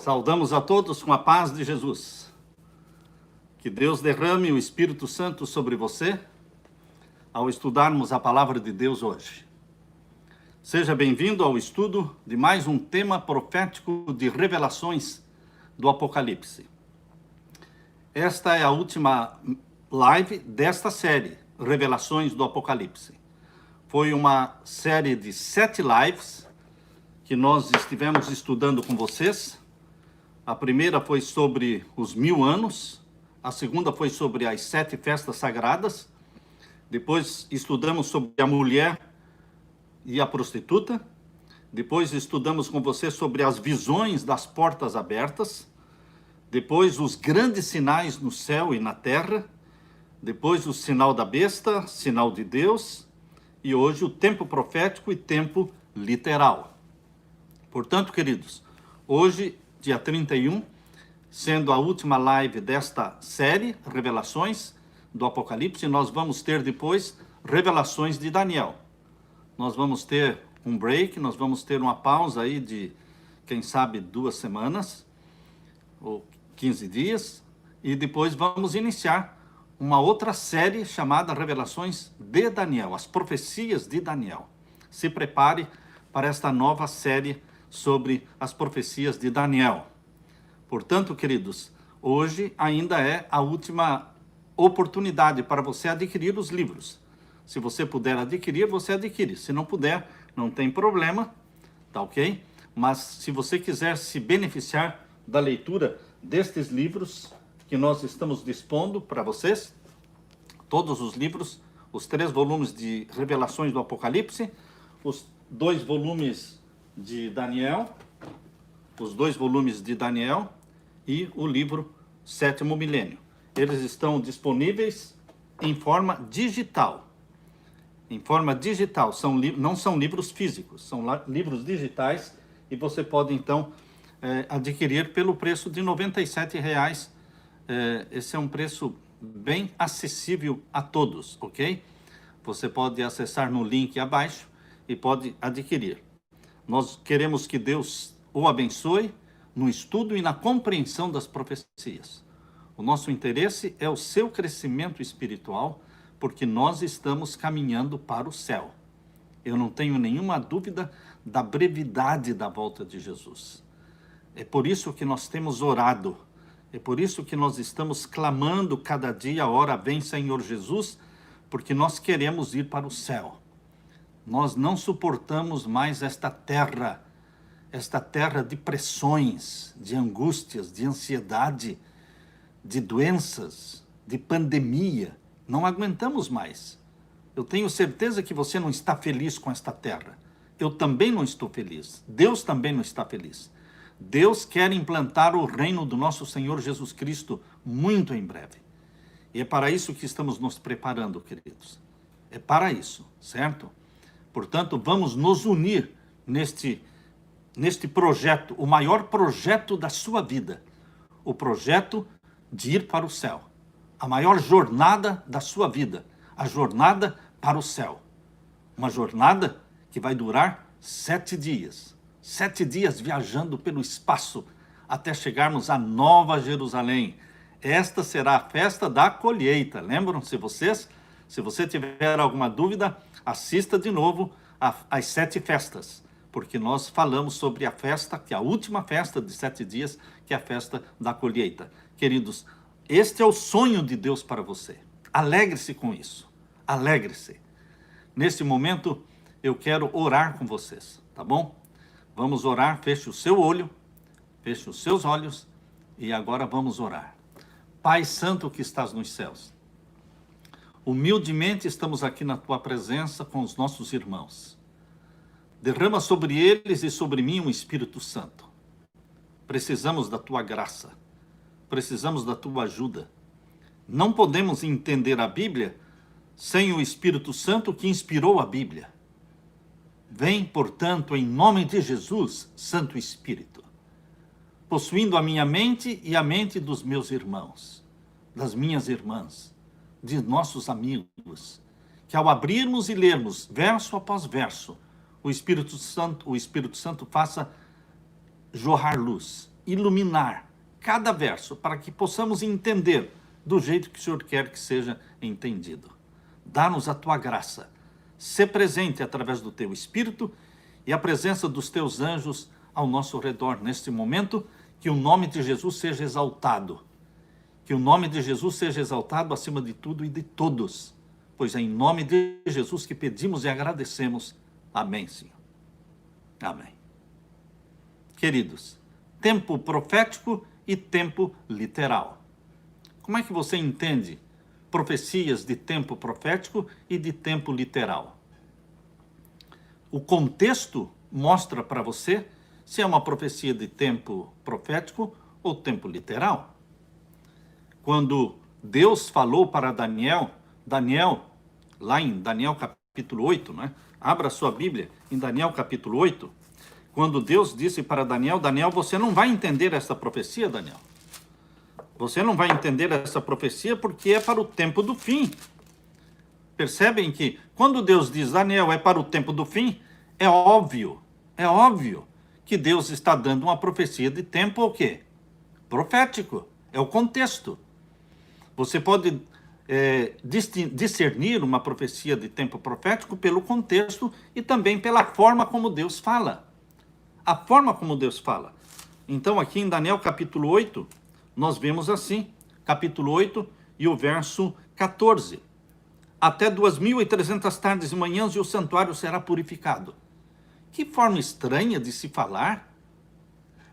Saudamos a todos com a paz de Jesus. Que Deus derrame o Espírito Santo sobre você ao estudarmos a palavra de Deus hoje. Seja bem-vindo ao estudo de mais um tema profético de revelações do Apocalipse. Esta é a última live desta série, Revelações do Apocalipse. Foi uma série de 7 lives que nós estivemos estudando com vocês. A primeira foi sobre os 1000 anos, a segunda foi sobre as 7 festas sagradas, depois estudamos sobre a mulher e a prostituta, depois estudamos com você sobre as visões das portas abertas, depois os grandes sinais no céu e na terra, depois o sinal da besta, sinal de Deus, e hoje o tempo profético e tempo literal. Portanto, queridos, hoje, dia 31, sendo a última live desta série, Revelações do Apocalipse, nós vamos ter depois Revelações de Daniel. Nós vamos ter um break, nós vamos ter uma pausa aí de, quem sabe, 2 semanas, ou 15 dias, e depois vamos iniciar uma outra série chamada Revelações de Daniel, as profecias de Daniel. Se prepare para esta nova série sobre as profecias de Daniel. Portanto, queridos, hoje ainda é a última oportunidade para você adquirir os livros. Se você puder adquirir, você adquire. Se não puder, não tem problema, tá ok? Mas se você quiser se beneficiar da leitura destes livros que nós estamos dispondo para vocês, todos os livros, os 3 volumes de Revelações do Apocalipse, os 2 volumes de Daniel, os 2 volumes de Daniel e o livro Sétimo Milênio. Eles estão disponíveis em forma digital. Em forma digital, não são livros físicos, são livros digitais e você pode então adquirir pelo preço de R$ 97,00. Esse é um preço bem acessível a todos, ok? Você pode acessar no link abaixo e pode adquirir. Nós queremos que Deus o abençoe no estudo e na compreensão das profecias. O nosso interesse é o seu crescimento espiritual, porque nós estamos caminhando para o céu. Eu não tenho nenhuma dúvida da brevidade da volta de Jesus. É por isso que nós temos orado, é por isso que nós estamos clamando cada dia, ora vem Senhor Jesus, porque nós queremos ir para o céu. Nós não suportamos mais esta terra de pressões, de angústias, de ansiedade, de doenças, de pandemia. Não aguentamos mais. Eu tenho certeza que você não está feliz com esta terra. Eu também não estou feliz. Deus também não está feliz. Deus quer implantar o reino do nosso Senhor Jesus Cristo muito em breve. E é para isso que estamos nos preparando, queridos. É para isso, certo? Portanto, vamos nos unir neste projeto, o maior projeto da sua vida. O projeto de ir para o céu. A maior jornada da sua vida. A jornada para o céu. Uma jornada que vai durar 7 dias. 7 dias viajando pelo espaço até chegarmos à Nova Jerusalém. Esta será a festa da colheita. Lembram-se vocês? Se você tiver alguma dúvida, assista de novo às 7 festas. Porque nós falamos sobre a festa, que é a última festa de 7 dias, que é a festa da colheita. Queridos, este é o sonho de Deus para você. Alegre-se com isso. Alegre-se. Nesse momento, eu quero orar com vocês, tá bom? Vamos orar, feche o seu olho, feche os seus olhos e agora vamos orar. Pai Santo que estás nos céus, humildemente estamos aqui na tua presença com os nossos irmãos. Derrama sobre eles e sobre mim um Espírito Santo. Precisamos da tua graça, precisamos da tua ajuda. Não podemos entender a Bíblia sem o Espírito Santo que inspirou a Bíblia. Vem, portanto, em nome de Jesus, Santo Espírito, possuindo a minha mente e a mente dos meus irmãos, das minhas irmãs, de nossos amigos, que ao abrirmos e lermos verso após verso, o Espírito Santo faça jorrar luz, iluminar cada verso para que possamos entender do jeito que o Senhor quer que seja entendido. Dá-nos a tua graça. Sê presente através do teu Espírito e a presença dos teus anjos ao nosso redor neste momento, que o nome de Jesus seja exaltado. Que o nome de Jesus seja exaltado acima de tudo e de todos. Pois é em nome de Jesus que pedimos e agradecemos. Amém, Senhor. Amém. Queridos, tempo profético e tempo literal. Como é que você entende profecias de tempo profético e de tempo literal? O contexto mostra para você se é uma profecia de tempo profético ou tempo literal. Quando Deus falou para Daniel, lá em Daniel capítulo 8, né? Abra sua Bíblia em Daniel capítulo 8. Quando Deus disse para Daniel, você não vai entender essa profecia, Daniel. Você não vai entender essa profecia porque é para o tempo do fim. Percebem que quando Deus diz, Daniel, é para o tempo do fim, é óbvio que Deus está dando uma profecia de tempo o quê? Profético. É o contexto. Você pode discernir uma profecia de tempo profético pelo contexto e também pela forma como Deus fala. A forma como Deus fala. Então, aqui em Daniel capítulo 8, nós vemos assim, capítulo 8 e o verso 14. Até 2.300 tardes e manhãs e o santuário será purificado. Que forma estranha de se falar.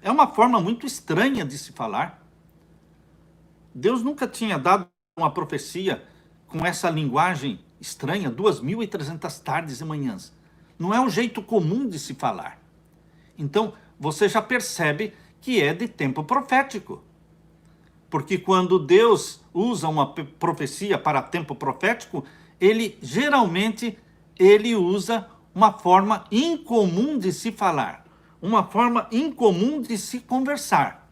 É uma forma muito estranha de se falar. Deus nunca tinha dado uma profecia com essa linguagem estranha, 2.300 tardes e manhãs. Não é o jeito comum de se falar. Então, você já percebe que é de tempo profético. Porque quando Deus usa uma profecia para tempo profético, ele geralmente usa uma forma incomum de se falar, uma forma incomum de se conversar.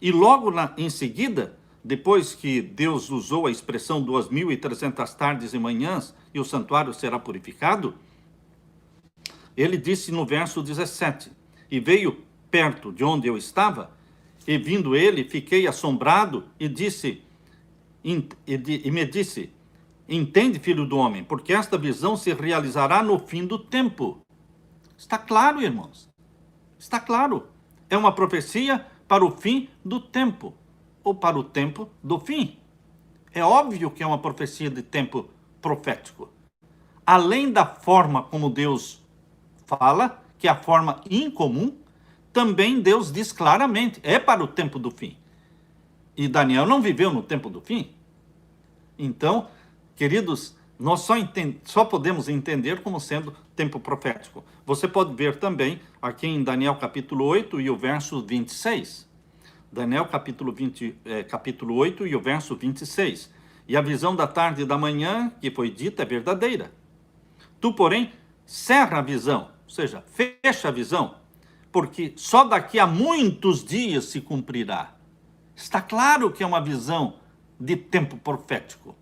E logo em seguida, depois que Deus usou a expressão 2.300 tardes e manhãs e o santuário será purificado, ele disse no verso 17, e veio perto de onde eu estava, e vindo ele, fiquei assombrado e me disse, entende, filho do homem, porque esta visão se realizará no fim do tempo. Está claro, irmãos? Está claro. É uma profecia para o fim do tempo, ou para o tempo do fim. É óbvio que é uma profecia de tempo profético. Além da forma como Deus fala, que é a forma incomum, também Deus diz claramente, é para o tempo do fim. E Daniel não viveu no tempo do fim. Então, queridos, nós só podemos entender como sendo tempo profético. Você pode ver também aqui em Daniel capítulo 8 e o verso 26. Daniel capítulo 8 e o verso 26. E a visão da tarde e da manhã que foi dita é verdadeira. Tu, porém, cerra a visão, ou seja, fecha a visão, porque só daqui a muitos dias se cumprirá. Está claro que é uma visão de tempo profético,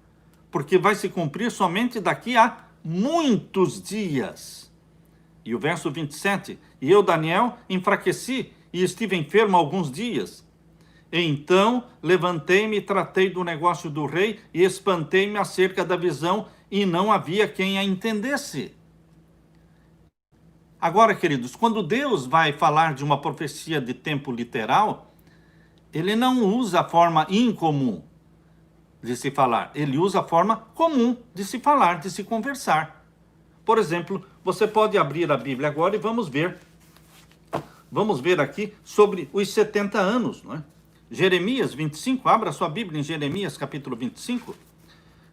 porque vai se cumprir somente daqui a muitos dias. E o verso 27, e eu, Daniel, enfraqueci e estive enfermo alguns dias. Então levantei-me e tratei do negócio do rei e espantei-me acerca da visão e não havia quem a entendesse. Agora, queridos, quando Deus vai falar de uma profecia de tempo literal, ele não usa a forma incomum de se falar, ele usa a forma comum de se falar, de se conversar. Por exemplo, você pode abrir a Bíblia agora e vamos ver aqui sobre os 70 anos, não é? Jeremias 25, abra sua Bíblia em Jeremias capítulo 25.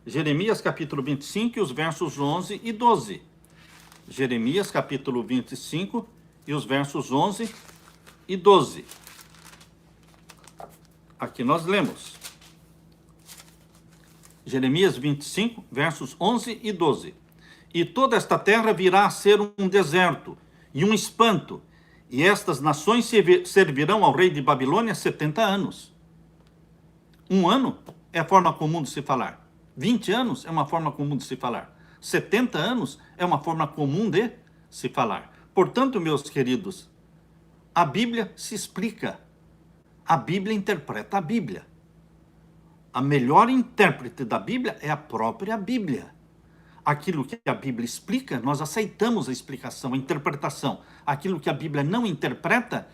Jeremias capítulo 25 e os versos 11 e 12. Jeremias capítulo 25 e os versos 11 e 12. Aqui nós lemos. Jeremias 25, versos 11 e 12. E toda esta terra virá a ser um deserto e um espanto, e estas nações servirão ao rei de Babilônia 70 anos. Um ano é a forma comum de se falar. 20 anos é uma forma comum de se falar. 70 anos é uma forma comum de se falar. Portanto, meus queridos, A Bíblia se explica. A Bíblia interpreta a Bíblia. A melhor intérprete da Bíblia é a própria Bíblia. Aquilo que a Bíblia explica, nós aceitamos a explicação, a interpretação. Aquilo que a Bíblia não interpreta,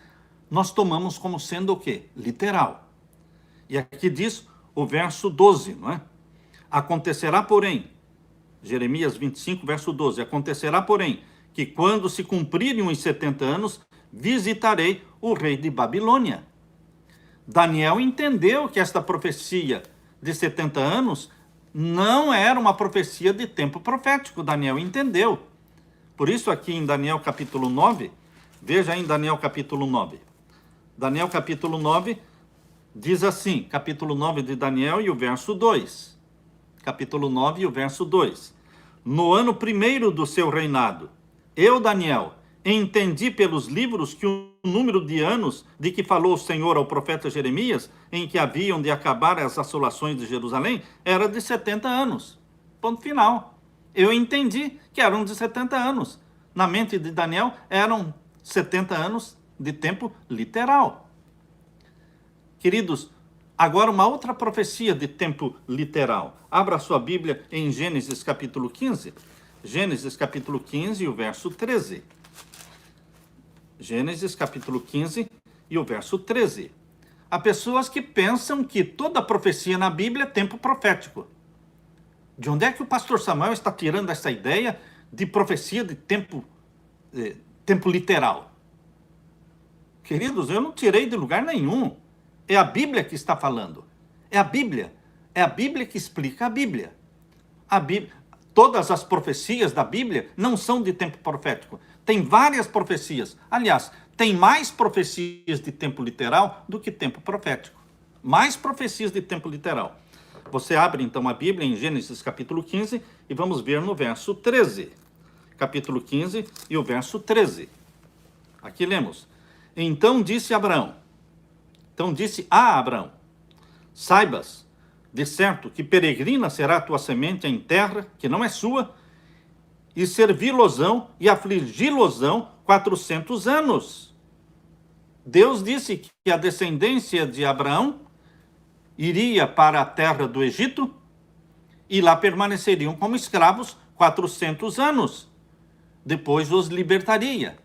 nós tomamos como sendo o quê? Literal. E aqui diz o verso 12, não é? Acontecerá, porém, Jeremias 25, verso 12, acontecerá, porém, que quando se cumprirem os 70 anos, visitarei o rei de Babilônia. Daniel entendeu que esta profecia de 70 anos não era uma profecia de tempo profético. Daniel entendeu. Por isso aqui em Daniel capítulo 9, veja em Daniel capítulo 9. Daniel capítulo 9 diz assim, capítulo 9 de Daniel e o verso 2. Capítulo 9 e o verso 2. No ano primeiro do seu reinado, eu, Daniel, entendi pelos livros que o número de anos de que falou o Senhor ao profeta Jeremias, em que haviam de acabar as assolações de Jerusalém, era de 70 anos. Ponto final. Eu entendi que eram de 70 anos. Na mente de Daniel, eram 70 anos de tempo literal. Queridos, agora uma outra profecia de tempo literal. Abra sua Bíblia em Gênesis capítulo 15. Gênesis capítulo 15 e o verso 13. Gênesis capítulo 15 e o verso 13. Há pessoas que pensam que toda profecia na Bíblia é tempo profético. De onde é que o pastor Samuel está tirando essa ideia de profecia de tempo literal? Queridos, eu não tirei de lugar nenhum. É a Bíblia que está falando. É a Bíblia. É a Bíblia que explica a Bíblia. Todas as profecias da Bíblia não são de tempo profético. Tem várias profecias. Aliás, tem mais profecias de tempo literal do que tempo profético. Mais profecias de tempo literal. Você abre então a Bíblia em Gênesis capítulo 15 e vamos ver no verso 13. Capítulo 15 e o verso 13. Aqui lemos. Então disse a Abraão, saibas, de certo, que peregrina será a tua semente em terra que não é sua, e servi-losão e afligi-losão 400 anos. Deus disse que a descendência de Abraão iria para a terra do Egito e lá permaneceriam como escravos 400 anos. Depois os libertaria.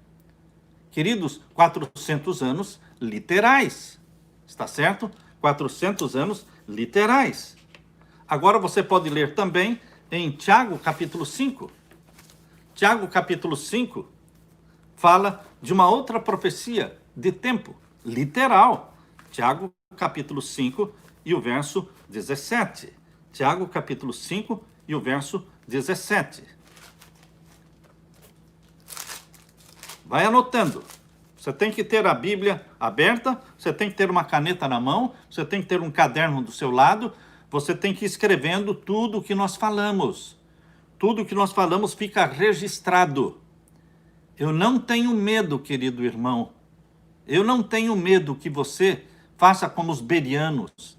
Queridos, 400 anos literais. Está certo? 400 anos literais. Agora você pode ler também em Tiago capítulo 5. Tiago capítulo 5 fala de uma outra profecia de tempo literal. Tiago capítulo 5 e o verso 17. Tiago capítulo 5 e o verso 17. Vai anotando. Você tem que ter a Bíblia aberta, você tem que ter uma caneta na mão, você tem que ter um caderno do seu lado, você tem que ir escrevendo tudo o que nós falamos. Tudo o que nós falamos fica registrado. Eu não tenho medo, querido irmão. Eu não tenho medo que você faça como os bereanos,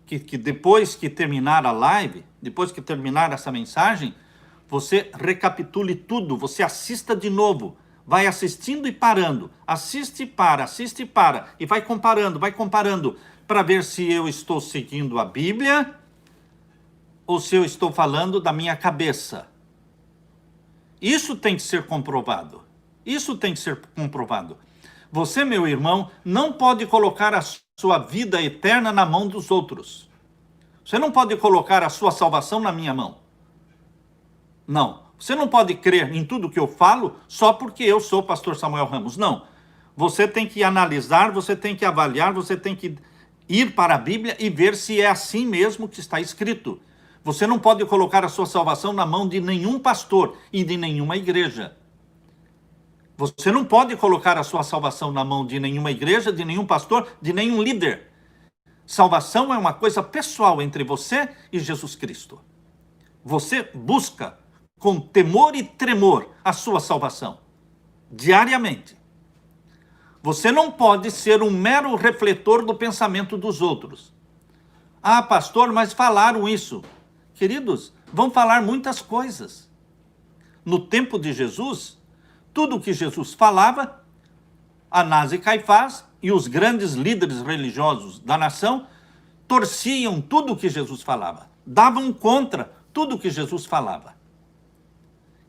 que depois que terminar a live, depois que terminar essa mensagem, você recapitule tudo, você assista de novo. Vai assistindo e parando. Assiste e para. E vai comparando, para ver se eu estou seguindo a Bíblia ou se eu estou falando da minha cabeça. Isso tem que ser comprovado. Isso tem que ser comprovado. Você, meu irmão, não pode colocar a sua vida eterna na mão dos outros. Você não pode colocar a sua salvação na minha mão. Não. Você não pode crer em tudo que eu falo só porque eu sou o pastor Samuel Ramos. Não. Você tem que analisar, você tem que avaliar, você tem que ir para a Bíblia e ver se é assim mesmo que está escrito. Você não pode colocar a sua salvação na mão de nenhum pastor e de nenhuma igreja. Você não pode colocar a sua salvação na mão de nenhuma igreja, de nenhum pastor, de nenhum líder. Salvação é uma coisa pessoal entre você e Jesus Cristo. Você busca com temor e tremor a sua salvação, diariamente. Você não pode ser um mero refletor do pensamento dos outros. Ah, pastor, mas falaram isso. Queridos, vão falar muitas coisas. No tempo de Jesus, tudo que Jesus falava, Anás e Caifás e os grandes líderes religiosos da nação torciam tudo o que Jesus falava, davam contra tudo o que Jesus falava.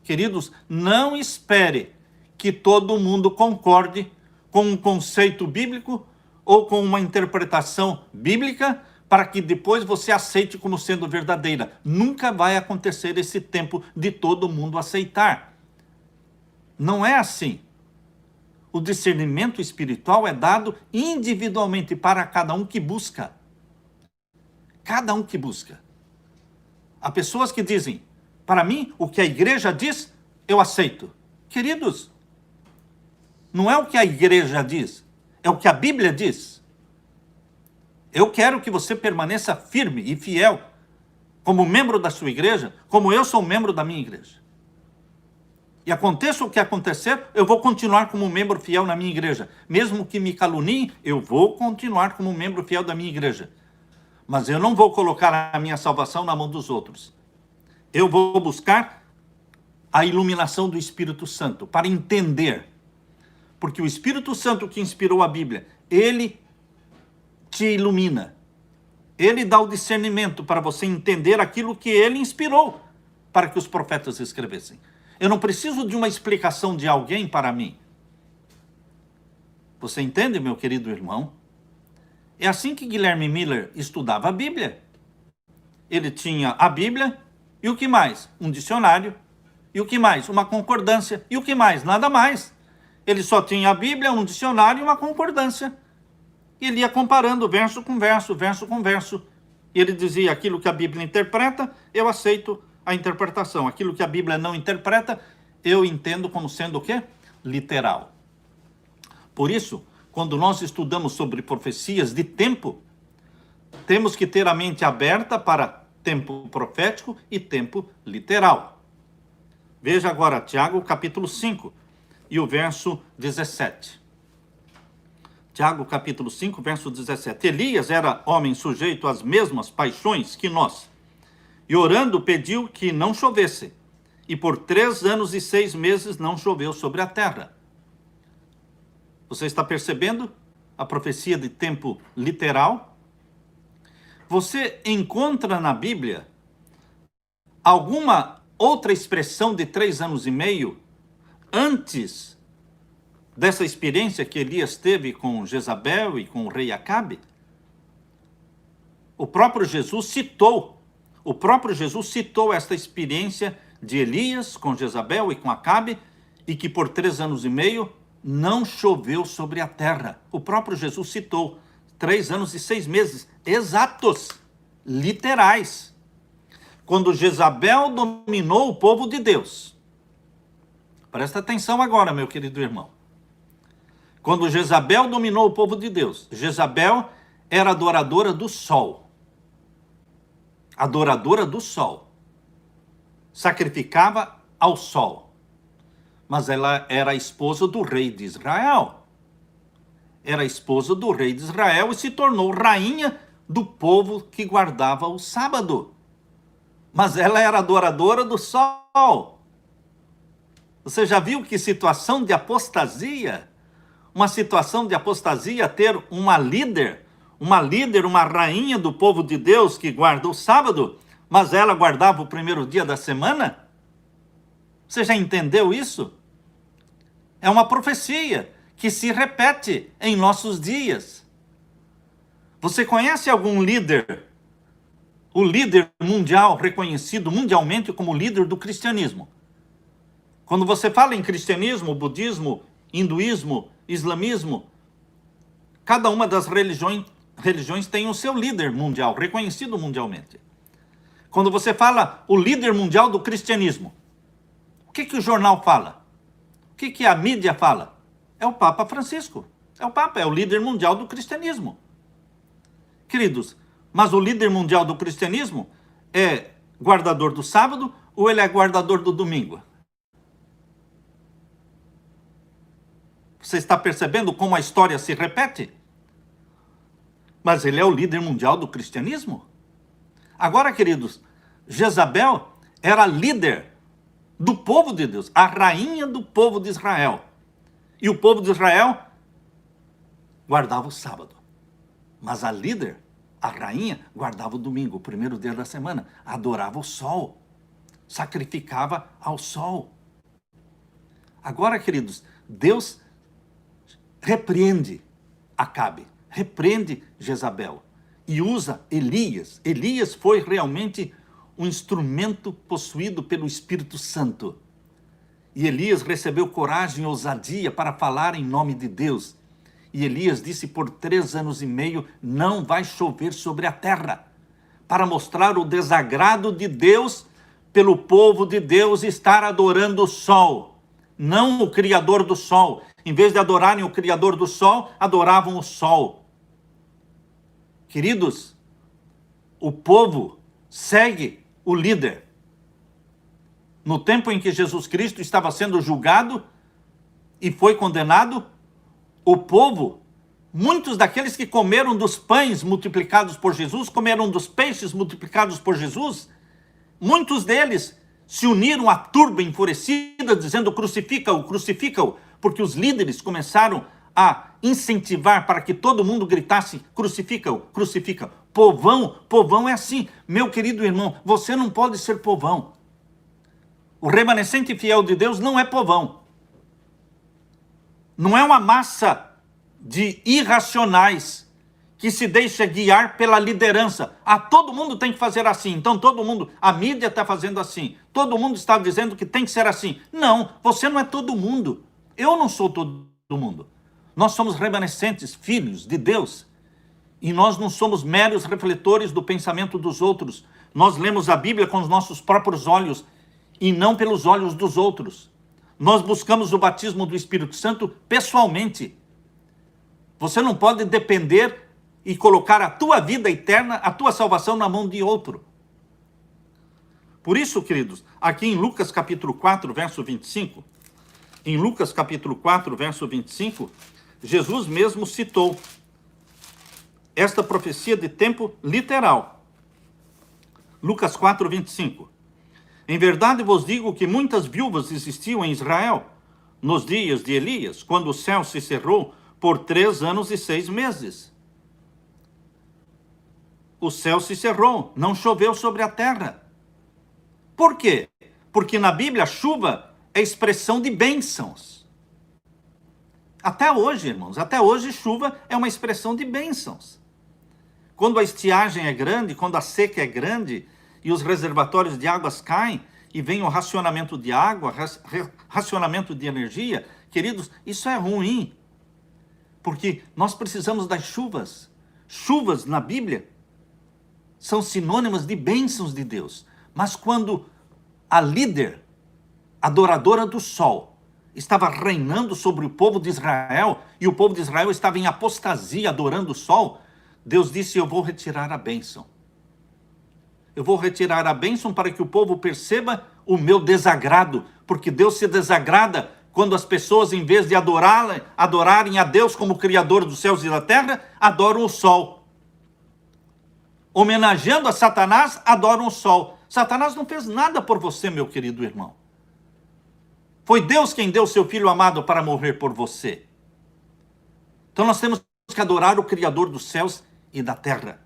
Queridos, não espere que todo mundo concorde com um conceito bíblico ou com uma interpretação bíblica para que depois você aceite como sendo verdadeira. Nunca vai acontecer esse tempo de todo mundo aceitar. Não é assim. O discernimento espiritual é dado individualmente para cada um que busca. Cada um que busca. Há pessoas que dizem, para mim, o que a igreja diz, eu aceito. Queridos, não é o que a igreja diz, é o que a Bíblia diz. Eu quero que você permaneça firme e fiel como membro da sua igreja, como eu sou membro da minha igreja. E aconteça o que acontecer, eu vou continuar como membro fiel na minha igreja. Mesmo que me caluniem, eu vou continuar como membro fiel da minha igreja. Mas eu não vou colocar a minha salvação na mão dos outros. Eu vou buscar a iluminação do Espírito Santo para entender. Porque o Espírito Santo que inspirou a Bíblia, ele te ilumina. Ele dá o discernimento para você entender aquilo que ele inspirou para que os profetas escrevessem. Eu não preciso de uma explicação de alguém para mim. Você entende, meu querido irmão? É assim que Guilherme Miller estudava a Bíblia. Ele tinha a Bíblia e o que mais? Um dicionário. E o que mais? Uma concordância. E o que mais? Nada mais. Ele só tinha a Bíblia, um dicionário e uma concordância. E ele ia comparando verso com verso, verso com verso. E ele dizia, aquilo que a Bíblia interpreta, eu aceito a interpretação. Aquilo que a Bíblia não interpreta, eu entendo como sendo o quê? Literal. Por isso, quando nós estudamos sobre profecias de tempo, temos que ter a mente aberta para tempo profético e tempo literal. Veja agora Tiago capítulo 5 e o verso 17. Tiago capítulo 5, verso 17. Elias era homem sujeito às mesmas paixões que nós, e orando pediu que não chovesse, e por 3 anos e 6 meses não choveu sobre a terra. Você está percebendo a profecia de tempo literal? Você encontra na Bíblia alguma outra expressão de 3 anos e meio antes dessa experiência que Elias teve com Jezabel e com o rei Acabe? O próprio Jesus citou esta experiência de Elias com Jezabel e com Acabe, e que por 3 anos e meio não choveu sobre a terra. O próprio Jesus citou 3 anos e 6 meses, exatos, literais. Quando Jezabel dominou o povo de Deus. Presta atenção agora, meu querido irmão. Quando Jezabel dominou o povo de Deus, Jezabel era adoradora do sol. Adoradora do sol. Sacrificava ao sol. Mas ela era a esposa do rei de Israel. Era a esposa do rei de Israel e se tornou rainha do povo que guardava o sábado. Mas ela era adoradora do sol. Você já viu que situação de apostasia? Uma situação de apostasia ter uma líder, uma rainha do povo de Deus que guarda o sábado, mas ela guardava o primeiro dia da semana? Você já entendeu isso? É uma profecia que se repete em nossos dias. Você conhece algum líder, o líder mundial, reconhecido mundialmente como líder do cristianismo? Quando você fala em cristianismo, budismo, hinduísmo, islamismo, cada uma das religiões tem o seu líder mundial, reconhecido mundialmente. Quando você fala o líder mundial do cristianismo, o que o jornal fala? O que a mídia fala? É o Papa Francisco. É o Papa, é o líder mundial do cristianismo. Queridos, mas o líder mundial do cristianismo é guardador do sábado ou ele é guardador do domingo? Você está percebendo como a história se repete? Mas ele é o líder mundial do cristianismo. Agora, queridos, Jezabel era líder do povo de Deus, a rainha do povo de Israel. E o povo de Israel guardava o sábado. Mas a líder, a rainha, guardava o domingo, o primeiro dia da semana. Adorava o sol. Sacrificava ao sol. Agora, queridos, Deus repreende Acabe, repreende Jezabel e usa Elias. Elias foi realmente um instrumento possuído pelo Espírito Santo. E Elias recebeu coragem e ousadia para falar em nome de Deus. E Elias disse: por 3 anos e meio não vai chover sobre a terra, para mostrar o desagrado de Deus pelo povo de Deus estar adorando o sol, não o Criador do sol. Em vez de adorarem o Criador do sol, adoravam o sol. Queridos, o povo segue o líder. No tempo em que Jesus Cristo estava sendo julgado e foi condenado, o povo, muitos daqueles que comeram dos pães multiplicados por Jesus, comeram dos peixes multiplicados por Jesus, muitos deles se uniram à turba enfurecida, dizendo: crucifica-o, crucifica-o, porque os líderes começaram a incentivar para que todo mundo gritasse: crucifica-o, crucifica-o. Povão é assim. Meu querido irmão, você não pode ser povão. O remanescente fiel de Deus não é povão. Não é uma massa de irracionais que se deixa guiar pela liderança. Todo mundo tem que fazer assim, então todo mundo, a mídia está fazendo assim, todo mundo está dizendo que tem que ser assim. Não, você não é todo mundo. Eu não sou todo mundo. Nós somos remanescentes, filhos de Deus. E nós não somos meros refletores do pensamento dos outros. Nós lemos a Bíblia com os nossos próprios olhos e não pelos olhos dos outros. Nós buscamos o batismo do Espírito Santo pessoalmente. Você não pode depender e colocar a tua vida eterna, a tua salvação na mão de outro. Por isso, queridos, aqui em Lucas capítulo 4, verso 25, em Lucas capítulo 4, verso 25, Jesus mesmo citou esta profecia de tempo literal. Lucas 4, 25. Em verdade vos digo que muitas viúvas existiam em Israel nos dias de Elias, quando o céu se cerrou por 3 anos e 6 meses. O céu se cerrou, não choveu sobre a terra. Por quê? Porque na Bíblia chuva é expressão de bênçãos. Até hoje, irmãos, até hoje chuva é uma expressão de bênçãos. Quando a estiagem é grande, quando a seca é grande e os reservatórios de águas caem e vem o racionamento de água, racionamento de energia, queridos, isso é ruim. Porque nós precisamos das chuvas. Chuvas na Bíblia são sinônimas de bênçãos de Deus. Mas quando a líder, adoradora do sol, estava reinando sobre o povo de Israel, e o povo de Israel estava em apostasia, adorando o sol, Deus disse: eu vou retirar a bênção. Eu vou retirar a bênção para que o povo perceba o meu desagrado, porque Deus se desagrada quando as pessoas, em vez de adorarem a Deus como Criador dos céus e da terra, adoram o sol. Homenageando a Satanás, adoram o sol. Satanás não fez nada por você, meu querido irmão. Foi Deus quem deu seu Filho amado para morrer por você. Então nós temos que adorar o Criador dos céus e da terra.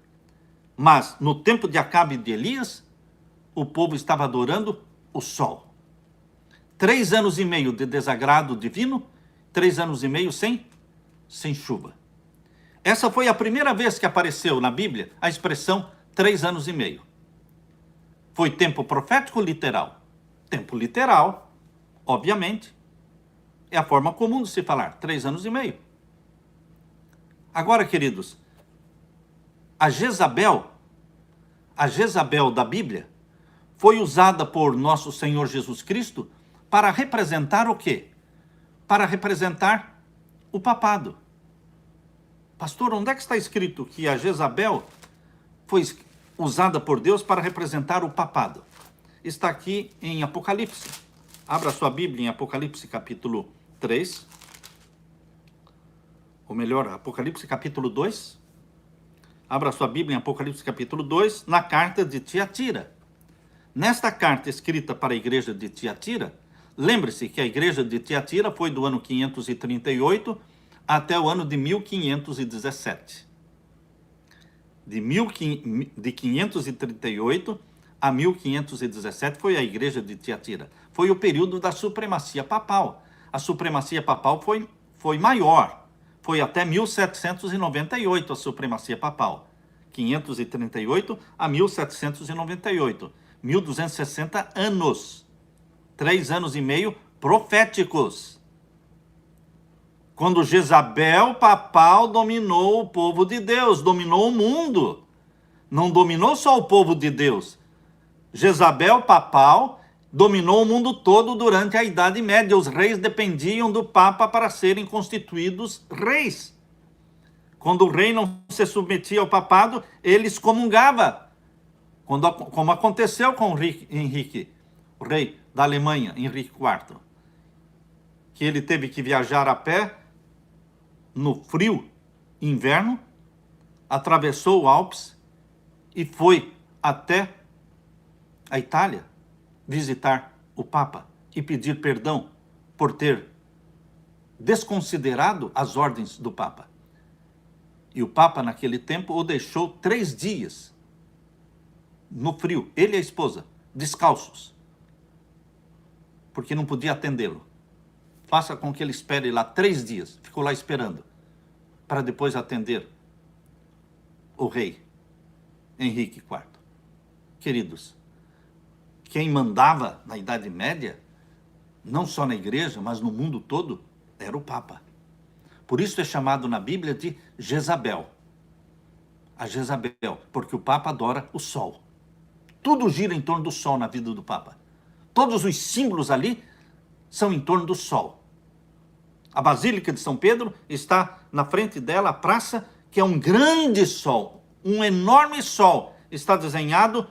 Mas no tempo de Acabe e de Elias, o povo estava adorando o sol. 3 anos e meio de desagrado divino, 3 anos e meio sem chuva. Essa foi a primeira vez que apareceu na Bíblia a expressão 3 anos e meio. Foi tempo profético ou literal? Tempo literal, obviamente. É a forma comum de se falar, 3 anos e meio. Agora, queridos, a Jezabel da Bíblia foi usada por nosso Senhor Jesus Cristo para representar o quê? Para representar o papado. Pastor, onde é que está escrito que a Jezabel foi usada por Deus para representar o papado? Está aqui em Apocalipse. Abra sua Bíblia em Apocalipse capítulo 3. Ou melhor, Apocalipse capítulo 2. Abra sua Bíblia em Apocalipse capítulo 2, na carta de Tiatira. Nesta carta escrita para a igreja de Tiatira, lembre-se que a igreja de Tiatira foi do ano 538 até o ano de 1517. De 538 a 1517 foi a igreja de Tiatira. Foi o período da supremacia papal. A supremacia papal foi maior. Foi até 1798 a supremacia papal. 538 a 1798. 1260 anos. 3 anos e meio proféticos. Quando Jezabel papal dominou o povo de Deus, dominou o mundo. Não dominou só o povo de Deus. Jezabel papal dominou o mundo todo durante a Idade Média. Os reis dependiam do Papa para serem constituídos reis. Quando o rei não se submetia ao papado, ele excomungava. Como aconteceu com Henrique, o rei da Alemanha, Henrique IV. Que ele teve que viajar a pé no frio inverno, atravessou o Alpes e foi até a Itália visitar o Papa e pedir perdão por ter desconsiderado as ordens do Papa. E o Papa, naquele tempo, o deixou 3 dias no frio, ele e a esposa, descalços, porque não podia atendê-lo. Faça com que ele espere lá 3 dias. Ficou lá esperando, para depois atender o rei Henrique IV. Queridos, quem mandava na Idade Média, não só na igreja, mas no mundo todo, era o Papa. Por isso é chamado na Bíblia de Jezabel. A Jezabel, porque o Papa adora o sol. Tudo gira em torno do sol na vida do Papa. Todos os símbolos ali são em torno do sol. A Basílica de São Pedro está na frente dela, a praça, que é um grande sol, um enorme sol, está desenhado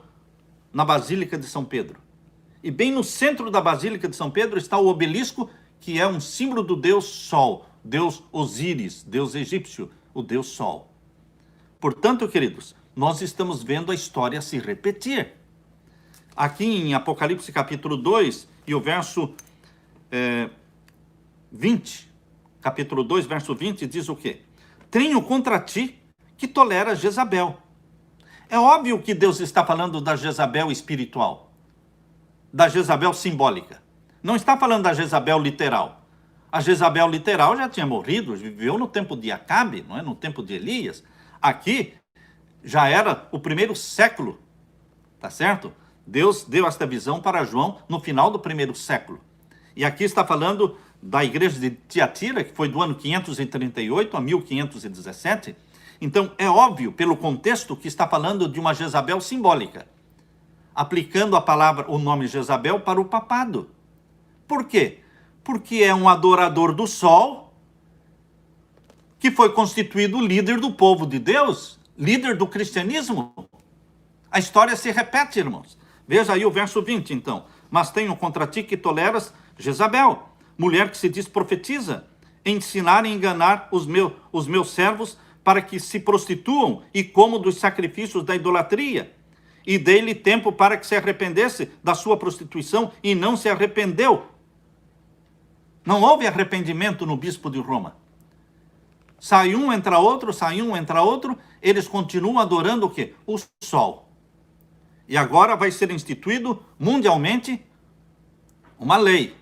na Basílica de São Pedro. E bem no centro da Basílica de São Pedro está o obelisco, que é um símbolo do Deus Sol, Deus Osíris, Deus egípcio, o Deus Sol. Portanto, queridos, nós estamos vendo a história se repetir. Aqui em Apocalipse capítulo 2 e o verso 20, capítulo 2, verso 20, diz o quê? Tenho contra ti que tolera Jezabel. É óbvio que Deus está falando da Jezabel espiritual, da Jezabel simbólica. Não está falando da Jezabel literal. A Jezabel literal já tinha morrido, viveu no tempo de Acabe, não é? No tempo de Elias. Aqui já era o 1º século, tá certo? Deus deu esta visão para João no final do 1º século. E aqui está falando da igreja de Tiatira, que foi do ano 538 a 1517. Então, é óbvio, pelo contexto, que está falando de uma Jezabel simbólica, aplicando a palavra, o nome Jezabel, para o papado. Por quê? Porque é um adorador do sol, que foi constituído líder do povo de Deus, líder do cristianismo. A história se repete, irmãos. Veja aí o verso 20, então. Mas tenho contra ti que toleras Jezabel, mulher que se diz profetiza, ensinar e enganar os meus servos para que se prostituam e comam dos sacrifícios da idolatria. E dei-lhe tempo para que se arrependesse da sua prostituição e não se arrependeu. Não houve arrependimento no bispo de Roma. Sai um, entra outro, sai um, entra outro, eles continuam adorando o quê? O sol. E agora vai ser instituído mundialmente uma lei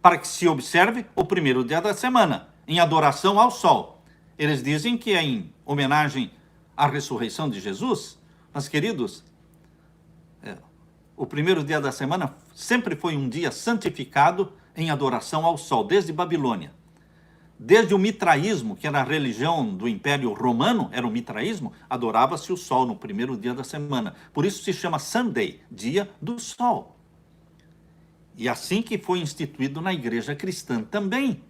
para que se observe o 1º dia da semana, em adoração ao sol. Eles dizem que é em homenagem à ressurreição de Jesus, mas, queridos, o 1º dia da semana sempre foi um dia santificado em adoração ao sol, desde Babilônia. Desde o mitraísmo, que era a religião do Império Romano, era o mitraísmo, adorava-se o sol no 1º dia da semana. Por isso se chama Sunday, dia do sol. E assim que foi instituído na igreja cristã também.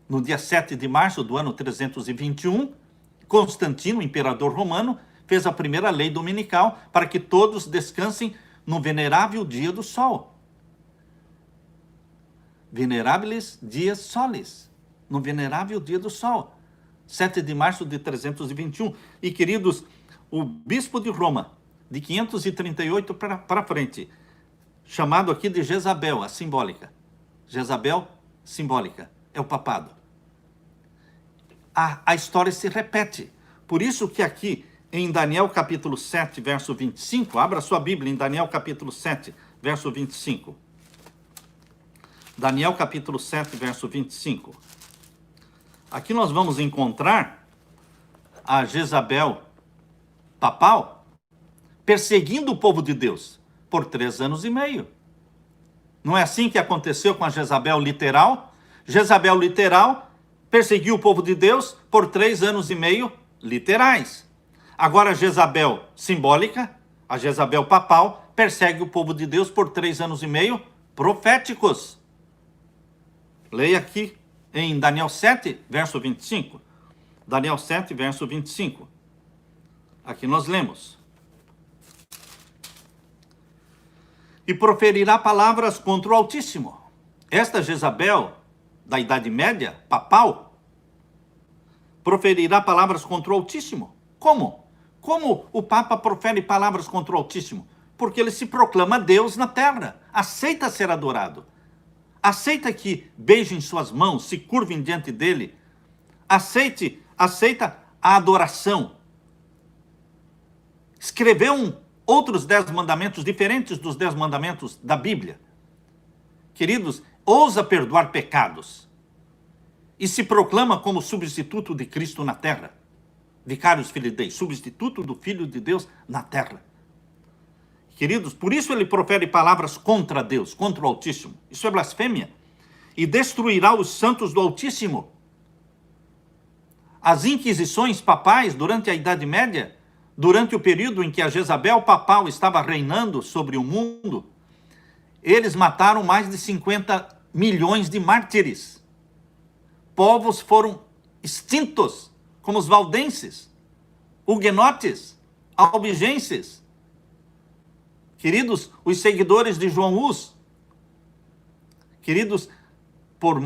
No dia 7 de março do ano 321, Constantino, imperador romano, fez a primeira lei dominical para que todos descansem no venerável dia do sol. Venerabilis dies solis, no venerável dia do sol. 7 de março de 321. E, queridos, o bispo de Roma, de 538 para frente, chamado aqui de Jezabel, a simbólica. Jezabel simbólica, é o papado. a história se repete. Por isso que aqui em Daniel capítulo 7, verso 25, abra sua Bíblia em Daniel capítulo 7, verso 25. Daniel capítulo 7, verso 25. Aqui nós vamos encontrar a Jezabel papal perseguindo o povo de Deus por 3 anos e meio. Não é assim que aconteceu com a Jezabel literal? Jezabel literal perseguiu o povo de Deus por 3 anos e meio literais. Agora a Jezabel simbólica, a Jezabel papal, persegue o povo de Deus por 3 anos e meio proféticos. Leia aqui em Daniel 7, verso 25. Daniel 7, verso 25. Aqui nós lemos. E proferirá palavras contra o Altíssimo. Esta Jezabel, da Idade Média, papal, proferirá palavras contra o Altíssimo. Como? Como o Papa profere palavras contra o Altíssimo? Porque ele se proclama Deus na terra. Aceita ser adorado. Aceita que beijem suas mãos, se curvem diante dele. Aceita a adoração. Escreveu outros 10 mandamentos diferentes dos 10 mandamentos da Bíblia. Queridos, ousa perdoar pecados. E se proclama como substituto de Cristo na terra. Vicarius Filii Dei, substituto do Filho de Deus na terra. Queridos, por isso ele profere palavras contra Deus, contra o Altíssimo. Isso é blasfêmia. E destruirá os santos do Altíssimo. As inquisições papais durante a Idade Média, durante o período em que a Jezabel papal estava reinando sobre o mundo, eles mataram mais de 50 milhões de mártires. Povos foram extintos, como os valdenses, huguenotes, albigenses. Queridos, os seguidores de João Hus, queridos, por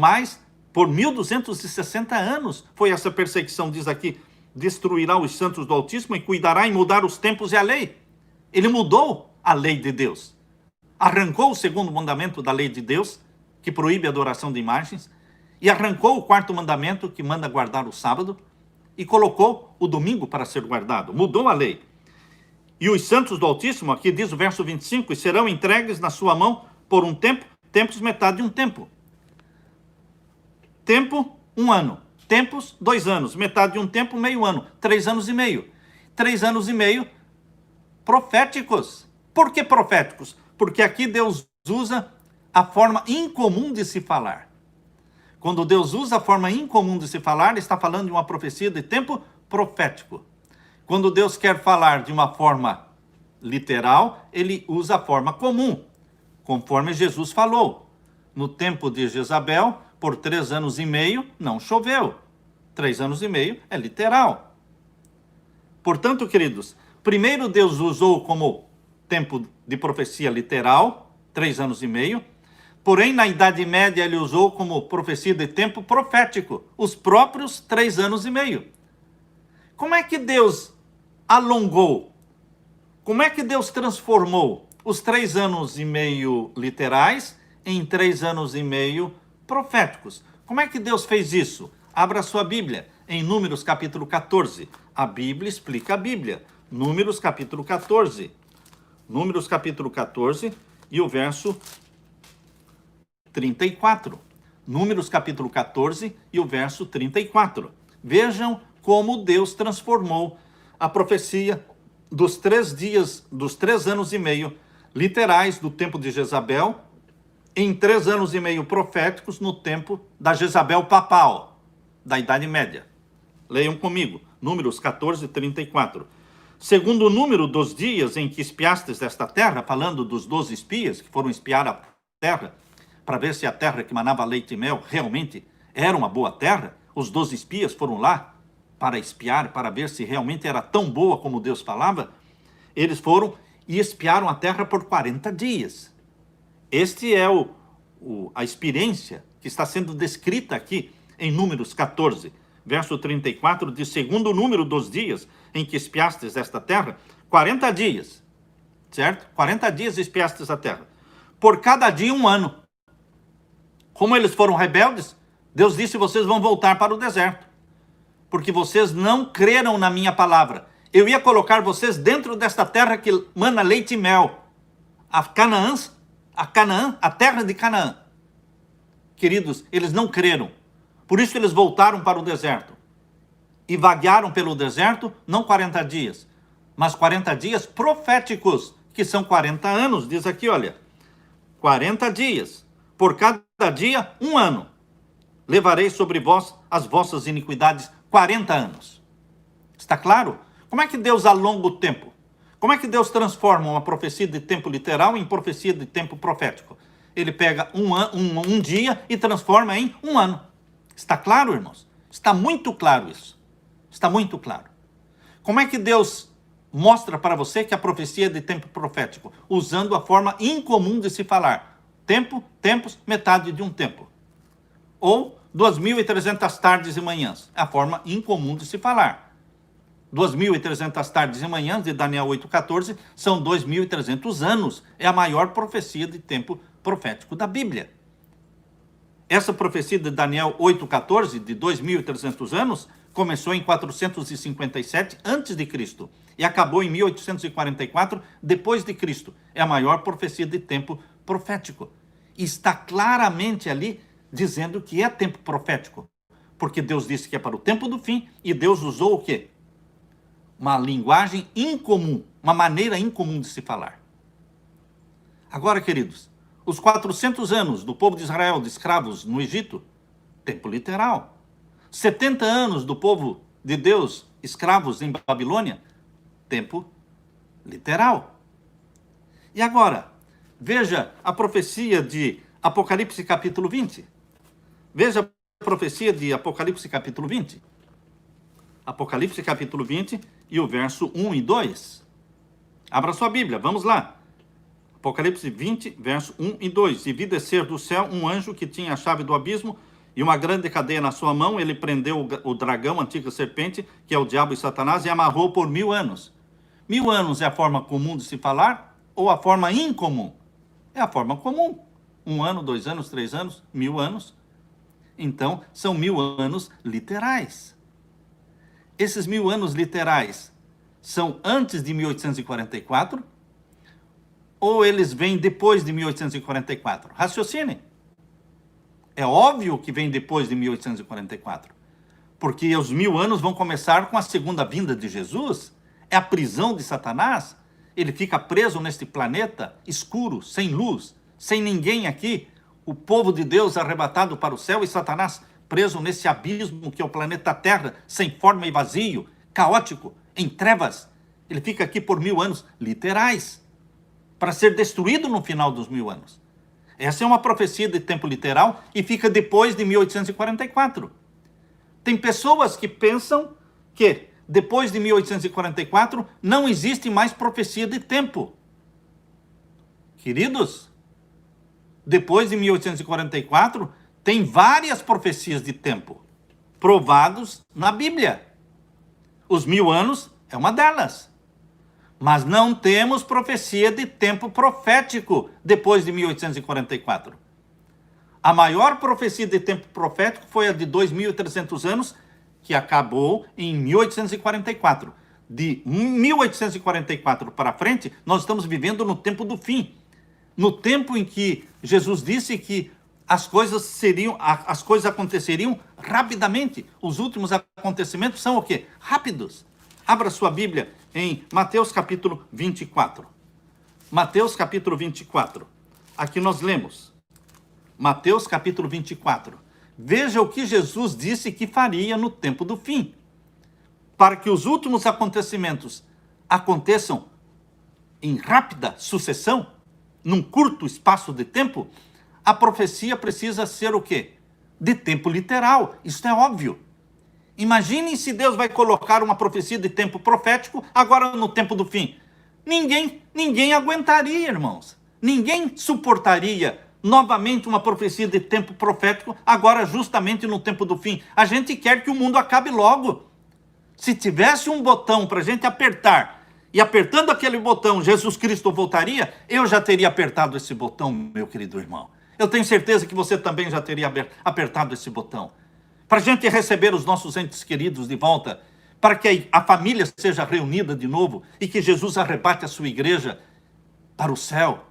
1260 anos foi essa perseguição, diz aqui, destruirá os santos do Altíssimo e cuidará em mudar os tempos e a lei. Ele mudou a lei de Deus. Arrancou o 2º mandamento da lei de Deus, que proíbe a adoração de imagens, e arrancou o 4º mandamento, que manda guardar o sábado, e colocou o domingo para ser guardado. Mudou a lei. E os santos do Altíssimo, aqui diz o verso 25, serão entregues na sua mão por um tempo, tempos metade de um tempo. Tempo, 1 ano. Tempos, 2 anos. Metade de um tempo, meio ano. 3 anos e meio. 3 anos e meio proféticos. Por que proféticos? Porque aqui Deus usa a forma incomum de se falar. Quando Deus usa a forma incomum de se falar, ele está falando de uma profecia de tempo profético. Quando Deus quer falar de uma forma literal, ele usa a forma comum, conforme Jesus falou. No tempo de Jezabel, por 3 anos e meio, não choveu. 3 anos e meio é literal. Portanto, queridos, primeiro Deus usou como tempo de profecia literal, 3 anos e meio. Porém, na Idade Média, ele usou como profecia de tempo profético, os próprios 3 anos e meio. Como é que Deus alongou? Como é que Deus transformou os 3 anos e meio literais em 3 anos e meio proféticos? Como é que Deus fez isso? Abra sua Bíblia em Números capítulo 14. A Bíblia explica a Bíblia. Números capítulo 14. Números capítulo 14 e o verso 34. Números capítulo 14 e o verso 34. Vejam como Deus transformou a profecia dos 3 dias, dos 3 anos e meio literais do tempo de Jezabel, em 3 anos e meio proféticos no tempo da Jezabel papal, da Idade Média. Leiam comigo, Números 14, 34. Segundo o número dos dias em que espiastes esta terra, falando dos 12 espias que foram espiar a terra, para ver se a terra que manava leite e mel realmente era uma boa terra, os 12 espias foram lá para espiar, para ver se realmente era tão boa como Deus falava. Eles foram e espiaram a terra por 40 dias. Este é a experiência que está sendo descrita aqui em Números 14, verso 34, de segundo o número dos dias em que espiastes esta terra, 40 dias, certo? 40 dias espiastes a terra. Por cada dia 1 ano. Como eles foram rebeldes, Deus disse, vocês vão voltar para o deserto. porque vocês não creram na minha palavra. Eu ia colocar vocês dentro desta terra que mana leite e mel. A Canaã, a terra de Canaã. Queridos, eles não creram. Por isso eles voltaram para o deserto. E vaguearam pelo deserto, não 40 dias, mas 40 dias proféticos, que são 40 anos. Diz aqui, olha, 40 dias, por cada dia, 1 ano. Levarei sobre vós as vossas iniquidades 40 anos. Está claro? Como é que Deus alonga o tempo? Como é que Deus transforma uma profecia de tempo literal em profecia de tempo profético? Ele pega um dia e transforma em 1 ano. Está claro, irmãos? Está muito claro isso. Está muito claro. Como é que Deus mostra para você que a profecia é de tempo profético? Usando a forma incomum de se falar. Tempo, tempos, metade de um tempo. Ou 2.300 tardes e manhãs. É a forma incomum de se falar. 2.300 tardes e manhãs de Daniel 8,14 são 2.300 anos. É a maior profecia de tempo profético da Bíblia. Essa profecia de Daniel 8,14, de 2.300 anos, começou em 457 a.C. e acabou em 1844 depois de Cristo. É a maior profecia de tempo profético. E está claramente ali dizendo que é tempo profético. Porque Deus disse que é para o tempo do fim e Deus usou o quê? Uma linguagem incomum, uma maneira incomum de se falar. Agora, queridos, os 400 anos do povo de Israel de escravos no Egito, tempo literal. 70 anos do povo de Deus escravos em Babilônia, tempo literal. E agora, veja a profecia de Apocalipse capítulo 20. Veja a profecia de Apocalipse capítulo 20. Apocalipse capítulo 20 e o verso 1 e 2. Abra sua Bíblia, vamos lá. Apocalipse 20, verso 1 e 2. E vi descer do céu um anjo que tinha a chave do abismo e uma grande cadeia na sua mão. Ele prendeu o dragão, a antiga serpente, que é o diabo e Satanás, e amarrou por 1000 anos. 1000 anos é a forma comum de se falar ou a forma incomum? É a forma comum. 1 ano, 2 anos, 3 anos, 1000 anos. Então, são 1000 anos literais. Esses 1000 anos literais são antes de 1844 ou eles vêm depois de 1844? Raciocine. É óbvio que vem depois de 1844. Porque os 1000 anos vão começar com a segunda vinda de Jesus. É a prisão de Satanás. Ele fica preso neste planeta escuro, sem luz, sem ninguém aqui. O povo de Deus arrebatado para o céu e Satanás preso nesse abismo que é o planeta Terra, sem forma e vazio, caótico, em trevas. Ele fica aqui por 1000 anos literais, para ser destruído no final dos 1000 anos. Essa é uma profecia de tempo literal e fica depois de 1844. Tem pessoas que pensam que depois de 1844 não existe mais profecia de tempo. Queridos, depois de 1844 tem várias profecias de tempo provados na Bíblia. Os 1000 anos é uma delas. Mas não temos profecia de tempo profético depois de 1844. A maior profecia de tempo profético foi a de 2.300 anos, que acabou em 1844. De 1844 para frente, nós estamos vivendo no tempo do fim. No tempo em que Jesus disse que as coisas aconteceriam rapidamente. Os últimos acontecimentos são o quê? Rápidos. Abra sua Bíblia em Mateus capítulo 24. Mateus capítulo 24. Aqui nós lemos. Mateus capítulo 24. Veja o que Jesus disse que faria no tempo do fim. Para que os últimos acontecimentos aconteçam em rápida sucessão, num curto espaço de tempo, a profecia precisa ser o quê? De tempo literal. Isso é óbvio. Imaginem se Deus vai colocar uma profecia de tempo profético agora no tempo do fim. Ninguém aguentaria, irmãos. Ninguém suportaria novamente uma profecia de tempo profético agora justamente no tempo do fim. A gente quer que o mundo acabe logo. Se tivesse um botão para a gente apertar, e apertando aquele botão Jesus Cristo voltaria, eu já teria apertado esse botão, meu querido irmão. Eu tenho certeza que você também já teria apertado esse botão. para a gente receber os nossos entes queridos de volta, para que a família seja reunida de novo e que Jesus arrebate a sua igreja para o céu.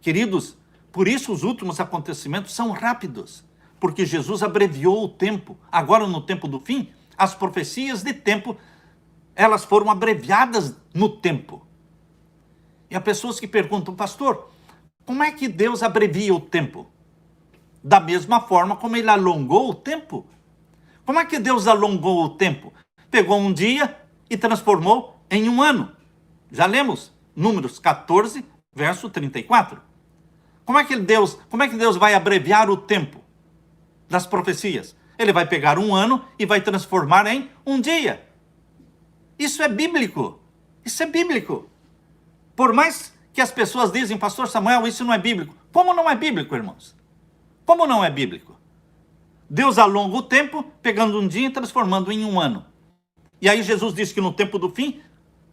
Queridos, por isso os últimos acontecimentos são rápidos, porque Jesus abreviou o tempo. Agora, no tempo do fim, as profecias de tempo, elas foram abreviadas no tempo. E há pessoas que perguntam, pastor, como é que Deus abrevia o tempo? Da mesma forma como ele alongou o tempo. Como é que Deus alongou o tempo? Pegou um dia e transformou em um ano. Já lemos Números 14, verso 34. Como é que Deus vai abreviar o tempo das profecias? Ele vai pegar um ano e vai transformar em um dia. Isso é bíblico. Isso é bíblico. Por mais que as pessoas dizem, pastor Samuel, isso não é bíblico. Como não é bíblico, irmãos? Como não é bíblico? Deus alonga o tempo, pegando um dia e transformando em um ano. E aí Jesus disse que no tempo do fim,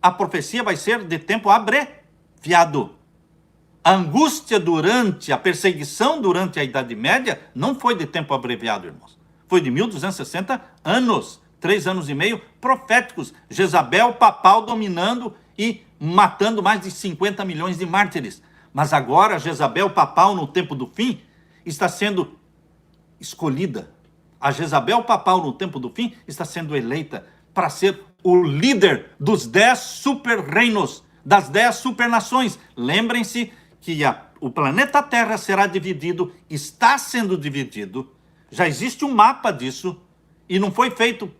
a profecia vai ser de tempo abreviado. A angústia durante, a perseguição durante a Idade Média não foi de tempo abreviado, irmãos. Foi de 1260 anos, 3 anos e meio proféticos. Jezabel papal dominando e matando mais de 50 milhões de mártires. Mas agora Jezabel papal no tempo do fim está sendo escolhida. A Jezabel papal no tempo do fim está sendo eleita para ser o líder dos 10 super-reinos, das 10 super-nações. Lembrem-se que o planeta Terra será dividido, está sendo dividido, já existe um mapa disso, e não foi feito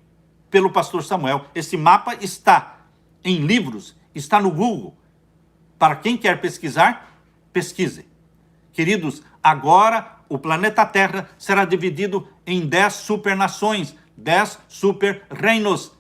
pelo pastor Samuel. Esse mapa está em livros, está no Google. Para quem quer pesquisar, pesquise. Queridos, agora o planeta Terra será dividido em 10 supernações, 10 super-reinos.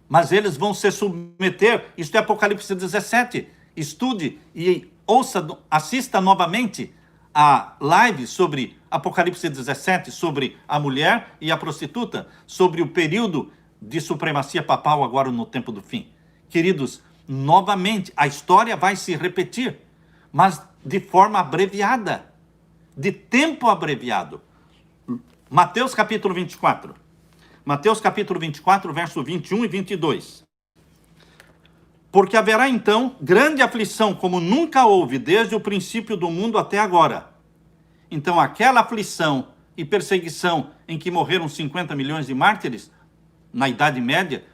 Mas eles vão se submeter, isto é Apocalipse 17. Estude e ouça, assista novamente a live sobre Apocalipse 17, sobre a mulher e a prostituta, sobre o período de supremacia papal agora no tempo do fim. Queridos, novamente, a história vai se repetir, mas de forma abreviada, de tempo abreviado. Mateus capítulo 24. Mateus capítulo 24, verso 21 e 22. Porque haverá então grande aflição, como nunca houve desde o princípio do mundo até agora. Então aquela aflição e perseguição em que morreram 50 milhões de mártires, na Idade Média,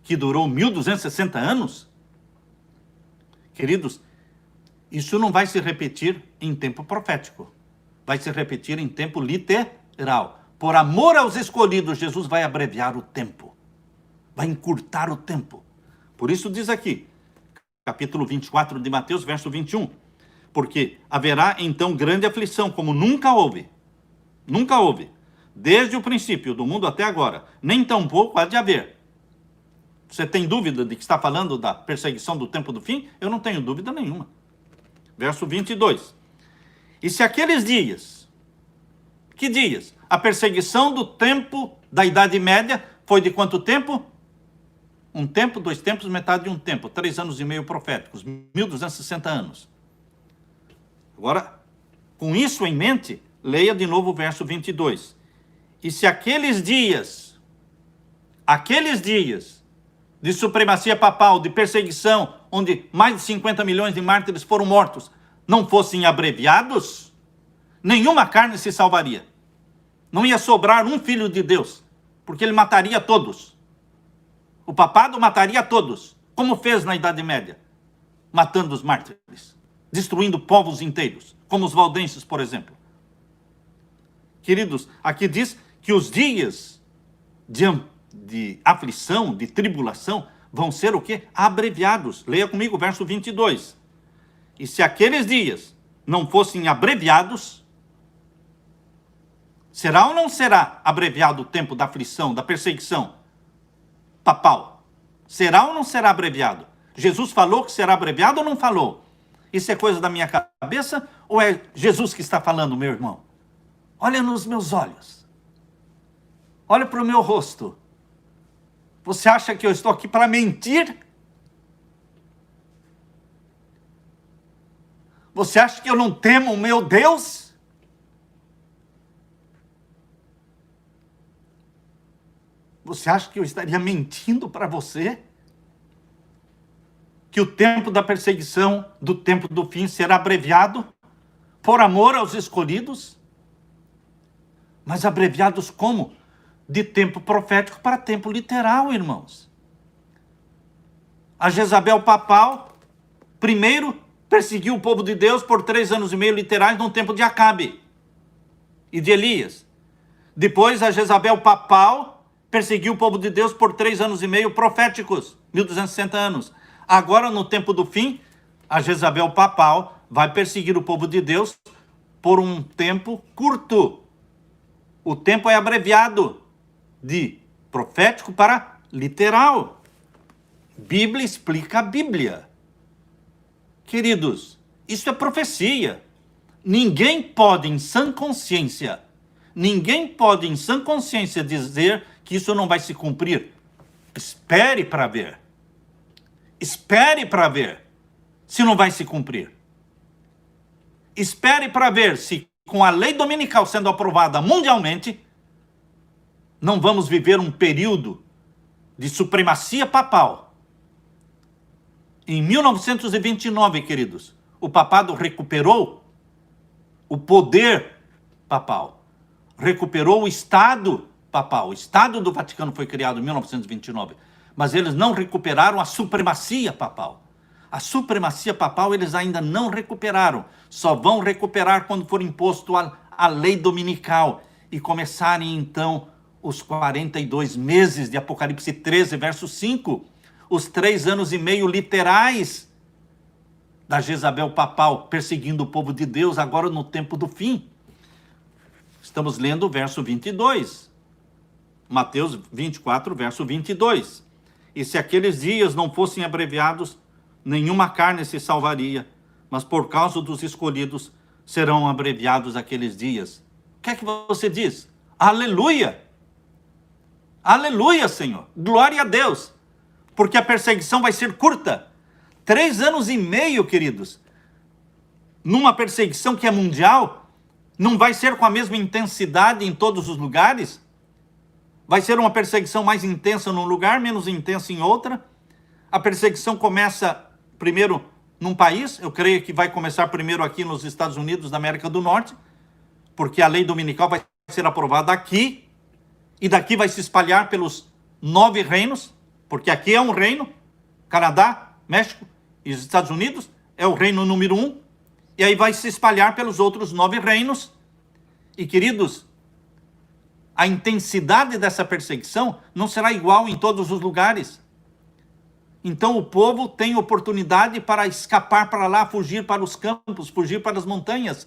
que durou 1260 anos, queridos, isso não vai se repetir em tempo profético, vai se repetir em tempo literal. Por amor aos escolhidos, Jesus vai abreviar o tempo, vai encurtar o tempo. Por isso diz aqui, capítulo 24 de Mateus, verso 21, porque haverá então grande aflição, como nunca houve, desde o princípio do mundo até agora, nem tampouco há de haver. Você tem dúvida de que está falando da perseguição do tempo do fim? Eu não tenho dúvida nenhuma. Verso 22. E se aqueles dias, que dias? A perseguição do tempo da Idade Média foi de quanto tempo? Um tempo, 2 tempos, metade de um tempo. 3 anos e meio proféticos, 1260 anos. Agora, com isso em mente, leia de novo o verso 22. E se aqueles dias de supremacia papal, de perseguição, onde mais de 50 milhões de mártires foram mortos, não fossem abreviados, nenhuma carne se salvaria. Não ia sobrar um filho de Deus, porque ele mataria todos. O papado mataria todos, como fez na Idade Média, matando os mártires, destruindo povos inteiros, como os valdenses, por exemplo. Queridos, aqui diz que os dias de aflição, de tribulação, vão ser o quê? Abreviados. Leia comigo o verso 22. E se aqueles dias não fossem abreviados, será ou não será abreviado o tempo da aflição, da perseguição papal? Será ou não será abreviado? Jesus falou que será abreviado ou não falou? Isso é coisa da minha cabeça ou é Jesus que está falando, meu irmão? Olha nos meus olhos. Olha para o meu rosto. Você acha que eu estou aqui para mentir? Você acha que eu não temo o meu Deus? Você acha que eu estaria mentindo para você? Que o tempo da perseguição, do tempo do fim, será abreviado por amor aos escolhidos? Mas abreviados como? De tempo profético para tempo literal, irmãos. A Jezabel papal, primeiro, perseguiu o povo de Deus por 3 anos e meio literais no tempo de Acabe e de Elias. Depois, a Jezabel papal perseguiu o povo de Deus por 3 anos e meio proféticos, 1260 anos. Agora, no tempo do fim, a Jezabel papal vai perseguir o povo de Deus por um tempo curto. O tempo é abreviado de profético para literal. Bíblia explica a Bíblia. Queridos, isso é profecia. Ninguém pode em sã consciência dizer que isso não vai se cumprir. Espere para ver. Espere para ver se não vai se cumprir. Espere para ver se, com a lei dominical sendo aprovada mundialmente, não vamos viver um período de supremacia papal. Em 1929, queridos, o papado recuperou o poder papal, recuperou o Estado papal. O Estado do Vaticano foi criado em 1929, mas eles não recuperaram a supremacia papal. A supremacia papal eles ainda não recuperaram. Só vão recuperar quando for imposto a lei dominical e começarem então os 42 meses de Apocalipse 13, verso 5, os 3 anos e meio literais da Jezabel papal perseguindo o povo de Deus agora no tempo do fim. Estamos lendo o verso 22. Mateus 24, verso 22. E se aqueles dias não fossem abreviados, nenhuma carne se salvaria, mas por causa dos escolhidos serão abreviados aqueles dias. O que é que você diz? Aleluia! Aleluia, Senhor! Glória a Deus! Porque a perseguição vai ser curta. 3 anos e meio, queridos. Numa perseguição que é mundial, não vai ser com a mesma intensidade em todos os lugares. Vai ser uma perseguição mais intensa num lugar, menos intensa em outra. A perseguição começa primeiro num país, eu creio que vai começar primeiro aqui nos Estados Unidos da América do Norte, porque a lei dominical vai ser aprovada aqui, e daqui vai se espalhar pelos 9 reinos, porque aqui é um reino, Canadá, México e os Estados Unidos, é o reino número 1, e aí vai se espalhar pelos outros 9 reinos. E queridos, a intensidade dessa perseguição não será igual em todos os lugares. Então o povo tem oportunidade para escapar para lá, fugir para os campos, fugir para as montanhas.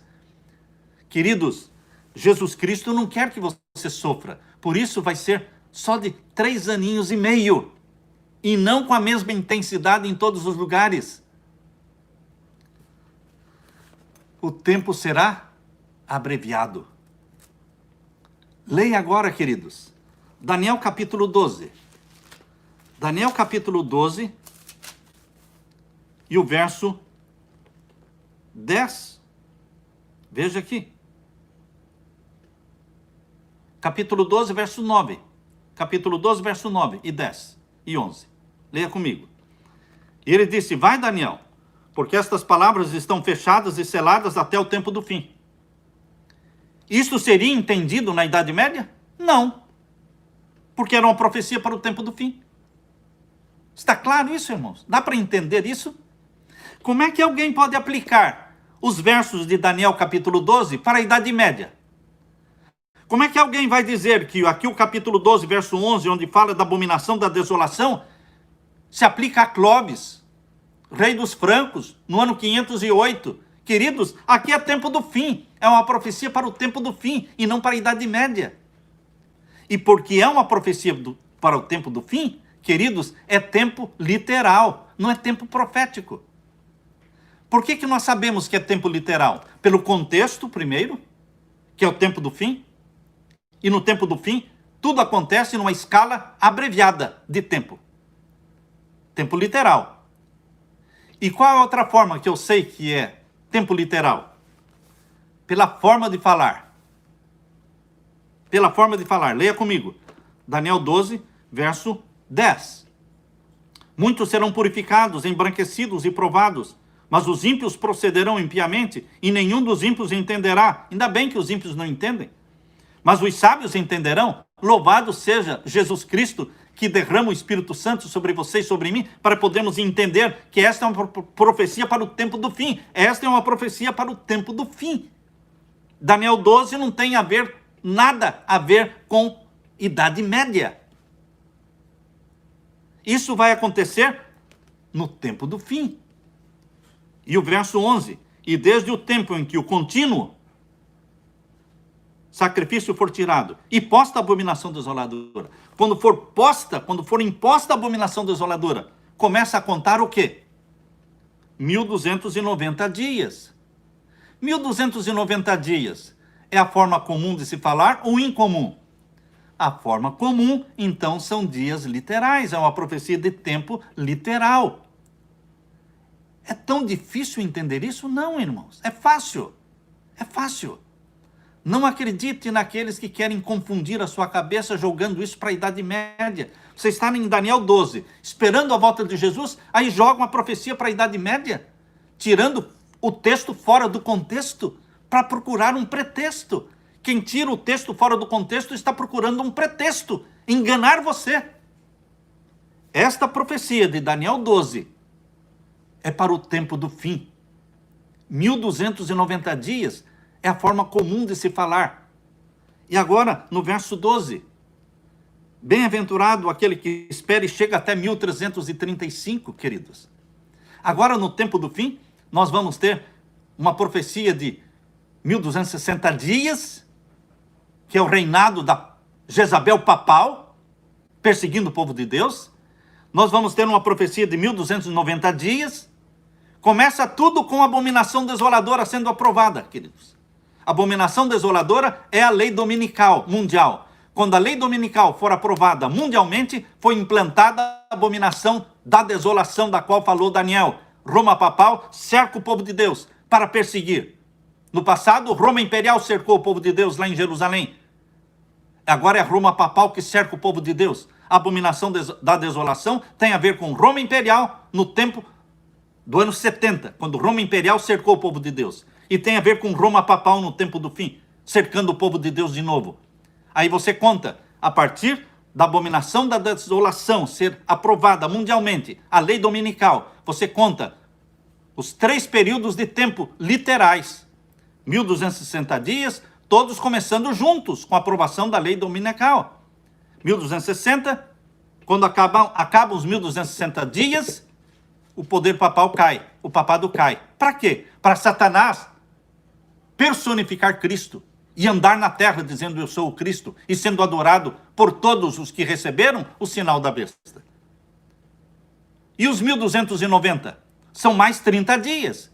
Queridos, Jesus Cristo não quer que você sofra. Por isso vai ser só de 3 aninhos e meio. E não com a mesma intensidade em todos os lugares. O tempo será abreviado. Leia agora, queridos, Daniel capítulo 12. Daniel capítulo 12 e o verso 10. Veja aqui. Capítulo 12, verso 9. Capítulo 12, verso 9 e 10 e 11. Leia comigo. E ele disse: vai, Daniel, porque estas palavras estão fechadas e seladas até o tempo do fim. Isso seria entendido na Idade Média? Não. Porque era uma profecia para o tempo do fim. Está claro isso, irmãos? Dá para entender isso? Como é que alguém pode aplicar os versos de Daniel capítulo 12 para a Idade Média? Como é que alguém vai dizer que aqui o capítulo 12, verso 11, onde fala da abominação da desolação, se aplica a Clovis, rei dos francos, no ano 508? Queridos, aqui é tempo do fim. É uma profecia para o tempo do fim e não para a Idade Média. E porque é uma profecia para o tempo do fim, queridos, é tempo literal, não é tempo profético. Por que nós sabemos que é tempo literal? Pelo contexto, primeiro, que é o tempo do fim. E no tempo do fim, tudo acontece numa escala abreviada de tempo. Tempo literal. E qual é a outra forma que eu sei que é tempo literal? Pela forma de falar. Pela forma de falar. Leia comigo. Daniel 12, verso 10. Muitos serão purificados, embranquecidos e provados, mas os ímpios procederão impiamente, e nenhum dos ímpios entenderá. Ainda bem que os ímpios não entendem. Mas os sábios entenderão. Louvado seja Jesus Cristo, que derrama o Espírito Santo sobre você e sobre mim, para podermos entender que esta é uma profecia para o tempo do fim. Esta é uma profecia para o tempo do fim. Daniel 12 não tem nada a ver com Idade Média. Isso vai acontecer no tempo do fim. E o verso 11, e desde o tempo em que o contínuo sacrifício for tirado e posta a abominação desoladora. Quando for imposta a abominação desoladora, começa a contar o quê? 1290 dias. 1290 dias é a forma comum de se falar ou incomum? A forma comum, então, são dias literais, é uma profecia de tempo literal. É tão difícil entender isso? Não, irmãos. É fácil. É fácil. Não acredite naqueles que querem confundir a sua cabeça jogando isso para a Idade Média. Você está em Daniel 12, esperando a volta de Jesus, aí joga uma profecia para a Idade Média, tirando o texto fora do contexto para procurar um pretexto. Quem tira o texto fora do contexto está procurando um pretexto, enganar você. Esta profecia de Daniel 12 é para o tempo do fim. 1290 dias é a forma comum de se falar. E agora, no verso 12, bem-aventurado aquele que espera e chega até 1335, queridos. Agora, no tempo do fim, nós vamos ter uma profecia de 1260 dias, que é o reinado da Jezabel papal, perseguindo o povo de Deus. Nós vamos ter uma profecia de 1290 dias. Começa tudo com a abominação desoladora sendo aprovada, queridos. A abominação desoladora é a lei dominical mundial. Quando a lei dominical for aprovada mundialmente, foi implantada a abominação da desolação da qual falou Daniel. Roma papal cerca o povo de Deus para perseguir. No passado, Roma imperial cercou o povo de Deus lá em Jerusalém. Agora é Roma papal que cerca o povo de Deus. A abominação da desolação tem a ver com Roma imperial no tempo do ano 70, quando Roma imperial cercou o povo de Deus. E tem a ver com Roma papal no tempo do fim, cercando o povo de Deus de novo. Aí você conta, a partir da abominação da desolação ser aprovada mundialmente, a lei dominical, você conta os 3 períodos de tempo literais. 1260 dias, todos começando juntos com a aprovação da lei dominical. 1260, quando acabam os 1260 dias, o poder papal cai, o papado cai. Para quê? Para Satanás personificar Cristo e andar na terra dizendo eu sou o Cristo e sendo adorado por todos os que receberam o sinal da besta. E os 1290 são mais 30 dias.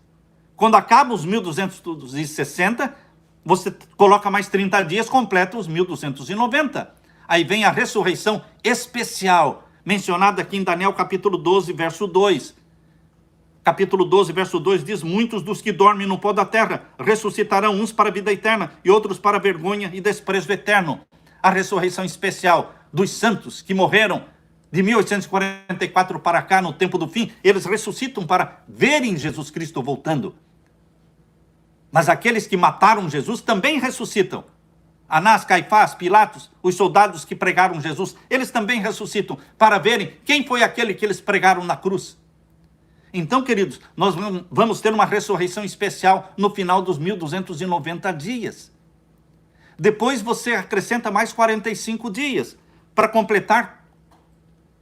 Quando acabam os 1260, você coloca mais 30 dias, completa os 1290. Aí vem a ressurreição especial, mencionada aqui em Daniel capítulo 12, verso 2. Capítulo 12, verso 2 diz: muitos dos que dormem no pó da terra ressuscitarão, uns para a vida eterna e outros para a vergonha e desprezo eterno. A ressurreição especial dos santos que morreram de 1844 para cá, no tempo do fim, eles ressuscitam para verem Jesus Cristo voltando. Mas aqueles que mataram Jesus também ressuscitam. Anás, Caifás, Pilatos, os soldados que pregaram Jesus, eles também ressuscitam para verem quem foi aquele que eles pregaram na cruz. Então, queridos, nós vamos ter uma ressurreição especial no final dos 1290 dias. Depois você acrescenta mais 45 dias para completar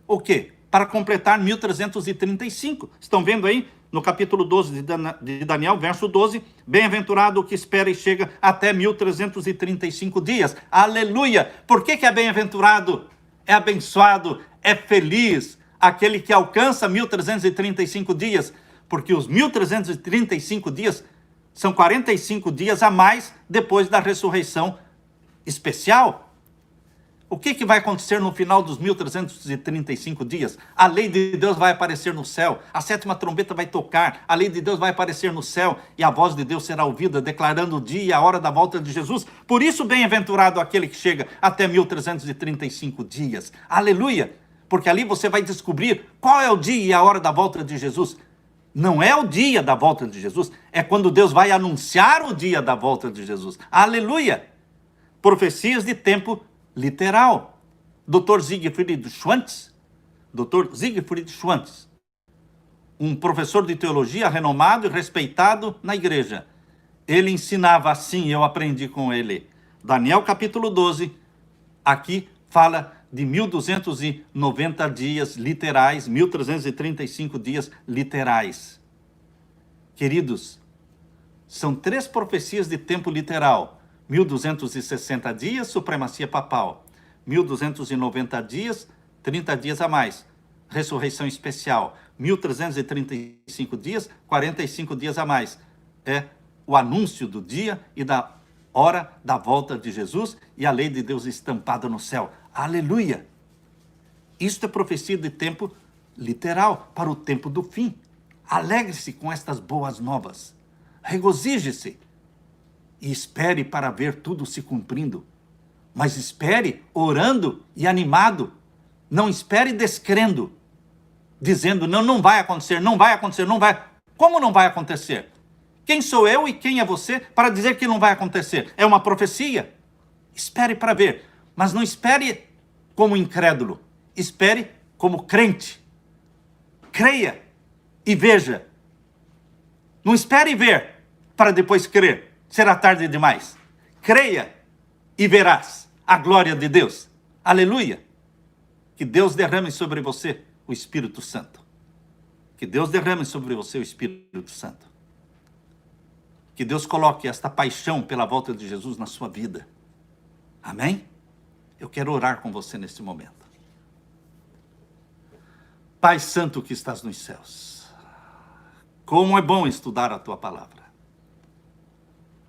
o quê? Para completar 1335. Estão vendo aí no capítulo 12 de Daniel, verso 12, bem-aventurado o que espera e chega até 1335 dias. Aleluia! Por que é bem-aventurado? É abençoado, é feliz aquele que alcança 1335 dias, porque os 1335 dias são 45 dias a mais depois da ressurreição especial. O que vai acontecer no final dos 1335 dias? A lei de Deus vai aparecer no céu, a sétima trombeta vai tocar, a lei de Deus vai aparecer no céu e a voz de Deus será ouvida, declarando o dia e a hora da volta de Jesus. Por isso, bem-aventurado aquele que chega até 1335 dias. Aleluia! Porque ali você vai descobrir qual é o dia e a hora da volta de Jesus. Não é o dia da volta de Jesus, é quando Deus vai anunciar o dia da volta de Jesus. Aleluia! Profecias de tempo literal. Dr. Siegfried Schwantz, um professor de teologia renomado e respeitado na igreja. Ele ensinava assim, eu aprendi com ele. Daniel capítulo 12, aqui fala de 1290 dias literais, 1335 dias literais. Queridos, são 3 profecias de tempo literal. 1260 dias, supremacia papal. 1290 dias, 30 dias a mais. Ressurreição especial. 1335 dias, 45 dias a mais. É o anúncio do dia e da hora da volta de Jesus e a lei de Deus estampada no céu. Aleluia! Isto é profecia de tempo literal, para o tempo do fim. Alegre-se com estas boas novas. Regozije-se. E espere para ver tudo se cumprindo. Mas espere orando e animado. Não espere descrendo, dizendo, não vai acontecer, não vai acontecer, não vai. Como não vai acontecer? Quem sou eu e quem é você para dizer que não vai acontecer? É uma profecia? Espere para ver. Mas não espere como incrédulo. Espere como crente. Creia e veja. Não espere ver para depois crer. Será tarde demais. Creia e verás a glória de Deus. Aleluia. Que Deus derrame sobre você o Espírito Santo. Que Deus derrame sobre você o Espírito Santo. Que Deus coloque esta paixão pela volta de Jesus na sua vida. Amém? Eu quero orar com você neste momento. Pai Santo que estás nos céus, como é bom estudar a Tua palavra.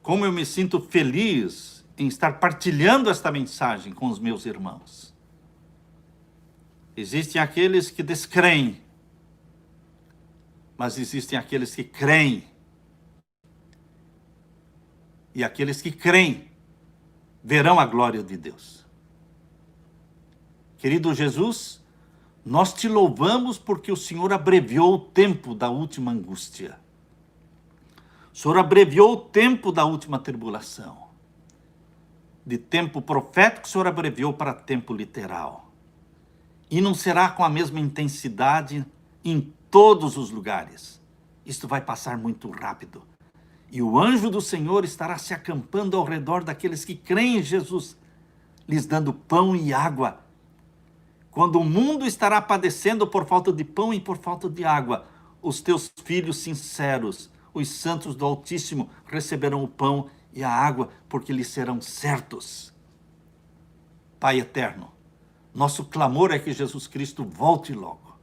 Como eu me sinto feliz em estar partilhando esta mensagem com os meus irmãos. Existem aqueles que descreem, mas existem aqueles que creem. E aqueles que creem verão a glória de Deus. Querido Jesus, nós te louvamos porque o Senhor abreviou o tempo da última angústia. O Senhor abreviou o tempo da última tribulação. De tempo profético, o Senhor abreviou para tempo literal. E não será com a mesma intensidade em todos os lugares. Isto vai passar muito rápido. E o anjo do Senhor estará se acampando ao redor daqueles que creem em Jesus, lhes dando pão e água. Quando o mundo estará padecendo por falta de pão e por falta de água, os teus filhos sinceros, os santos do Altíssimo, receberão o pão e a água, porque lhes serão certos. Pai eterno, nosso clamor é que Jesus Cristo volte logo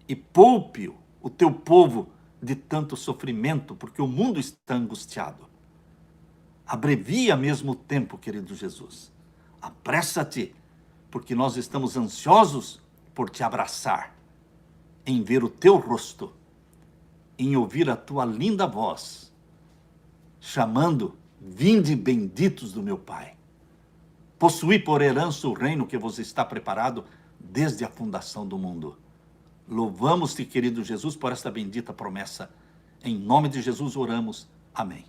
e poupe o teu povo de tanto sofrimento, porque o mundo está angustiado. Abrevia mesmo o tempo, querido Jesus. Apressa-te, porque nós estamos ansiosos por te abraçar, em ver o teu rosto, em ouvir a tua linda voz, chamando, vinde benditos do meu Pai. Possuí por herança o reino que vos está preparado desde a fundação do mundo. Louvamos-te, querido Jesus, por esta bendita promessa. Em nome de Jesus oramos. Amém.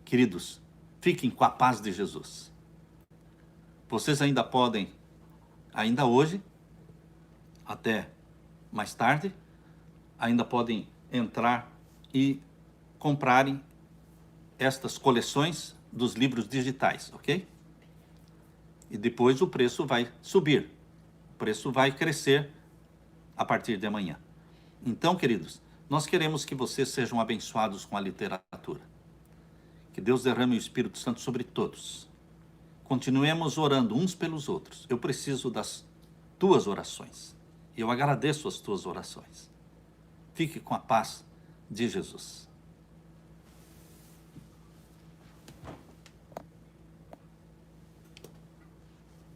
Queridos, fiquem com a paz de Jesus. Vocês ainda podem, ainda hoje, até mais tarde, ainda podem entrar e comprarem estas coleções dos livros digitais, ok? E depois o preço vai subir, o preço vai crescer a partir de amanhã. Então, queridos, nós queremos que vocês sejam abençoados com a literatura. Que Deus derrame o Espírito Santo sobre todos. Continuemos orando uns pelos outros. Eu preciso das tuas orações. E eu agradeço as tuas orações. Fique com a paz de Jesus.